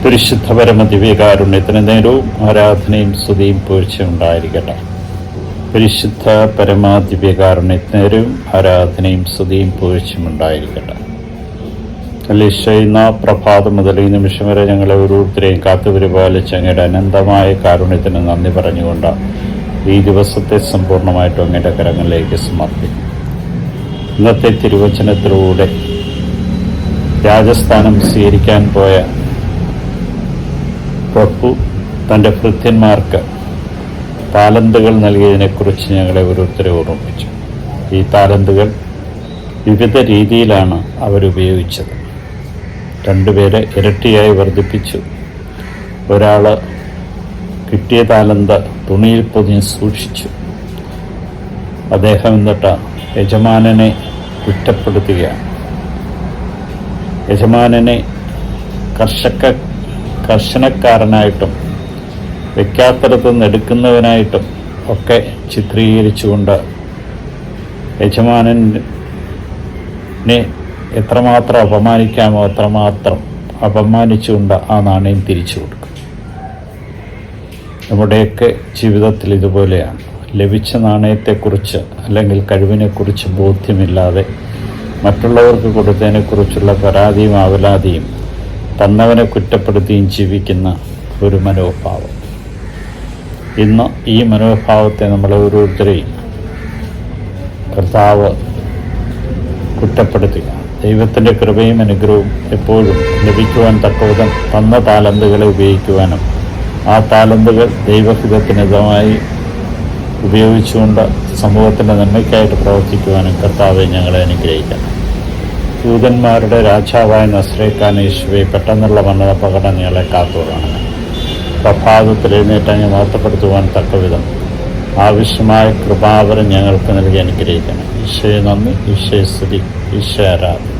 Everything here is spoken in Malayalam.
പരിശുദ്ധ പരമ ദിവ്യകാരുണ്യത്തിന് നേരവും ആരാധനയും സ്തുതിയും പുകഴ്ചയും ഉണ്ടായിരിക്കട്ടെ. പരിശുദ്ധ പരമ ദിവ്യകാരുണ്യത്തിന് നേരവും ആരാധനയും സ്തുതിയും പുകഴ്ചയും ഉണ്ടായിരിക്കട്ടെ. ഇന്ന പ്രഭാതം മുതൽ ഈ നിമിഷം വരെ ഞങ്ങളെ ഓരോരുത്തരെയും കാത്തുപരിപാലിച്ച് അങ്ങയുടെ അനന്തമായ കാരുണ്യത്തിന് നന്ദി പറഞ്ഞുകൊണ്ട് ഈ ദിവസത്തെ സമ്പൂർണ്ണമായിട്ടും അങ്ങയുടെ കരങ്ങളിലേക്ക് സമർപ്പിക്കും. ഇന്നത്തെ തിരുവചനത്തിലൂടെ രാജസ്ഥാനം സ്വീകരിക്കാൻ പോയ പ്രഭു തൻ്റെ ഭൃത്യന്മാർക്ക് താലന്തുകൾ നൽകിയതിനെക്കുറിച്ച് ഞങ്ങളെ ഓരോരുത്തരെ ഓർമ്മിപ്പിച്ചു. ഈ താലന്തുകൾ വിവിധ രീതിയിലാണ് അവരുപയോഗിച്ചത്. 2 പേരെ ഇരട്ടിയായി വർദ്ധിപ്പിച്ചു. ഒരാൾ കിട്ടിയ താലന്ത് തുണിയിൽ പൊതിഞ്ഞ് സൂക്ഷിച്ചു. അദ്ദേഹം എന്നിട്ട് യജമാനനെ കുറ്റപ്പെടുത്തുകയാണ്. യജമാനനെ കർശനക്കാരനായിട്ടും വെക്കാത്തിടത്തു നിന്ന് എടുക്കുന്നവനായിട്ടും ഒക്കെ ചിത്രീകരിച്ചുകൊണ്ട് യജമാനനെ എത്രമാത്രം അപമാനിക്കാമോ അത്രമാത്രം അപമാനിച്ചുകൊണ്ട് ആ നാണയം തിരിച്ചു കൊടുക്കും. നമ്മുടെയൊക്കെ ജീവിതത്തിൽ ഇതുപോലെയാണ്. ലഭിച്ച നാണയത്തെക്കുറിച്ച് അല്ലെങ്കിൽ കഴിവിനെക്കുറിച്ച് ബോധ്യമില്ലാതെ മറ്റുള്ളവർക്ക് കൊടുത്തതിനെക്കുറിച്ചുള്ള പരാതിയും ആവലാതിയും തന്നവനെ കുറ്റപ്പെടുത്തിയും ജീവിക്കുന്ന ഒരു മനോഭാവം. ഇന്ന് ഈ മനോഭാവത്തെ നമ്മളെ ഓരോരുത്തരെയും കർത്താവ് കുറ്റപ്പെടുത്തുക. ദൈവത്തിൻ്റെ കൃപയും അനുഗ്രഹവും എപ്പോഴും ലഭിക്കുവാൻ തക്കവിധം തന്ന താലന്തുകളെ ഉപയോഗിക്കുവാനും ആ താലന്തുകൾ ദൈവഹിതത്തിനിതമായി ഉപയോഗിച്ചുകൊണ്ട് സമൂഹത്തിൻ്റെ നന്മയ്ക്കായിട്ട് പ്രവർത്തിക്കുവാനും കർത്താവെ ഞങ്ങളെ അനുഗ്രഹിക്കണം. ദൂതന്മാരുടെ രാജാവായ നസ്രേക്കാൻ യേശുവെ പെട്ടെന്നുള്ള മരണപകടം ഞങ്ങളെ കാത്തുകൊള്ളണം. പ്രഭാതത്തിൽ എഴുന്നേറ്റങ്ങ് മഹത്വപ്പെടുത്തുവാൻ തക്കവിധം ആവശ്യമായ കൃപാവരം ഞങ്ങൾക്ക് നൽകി അനുഗ്രഹിക്കണം. ഈശോയെ നന്ദി, ഈശോയെ സ്തുതി, ഈശോ ആരാധന.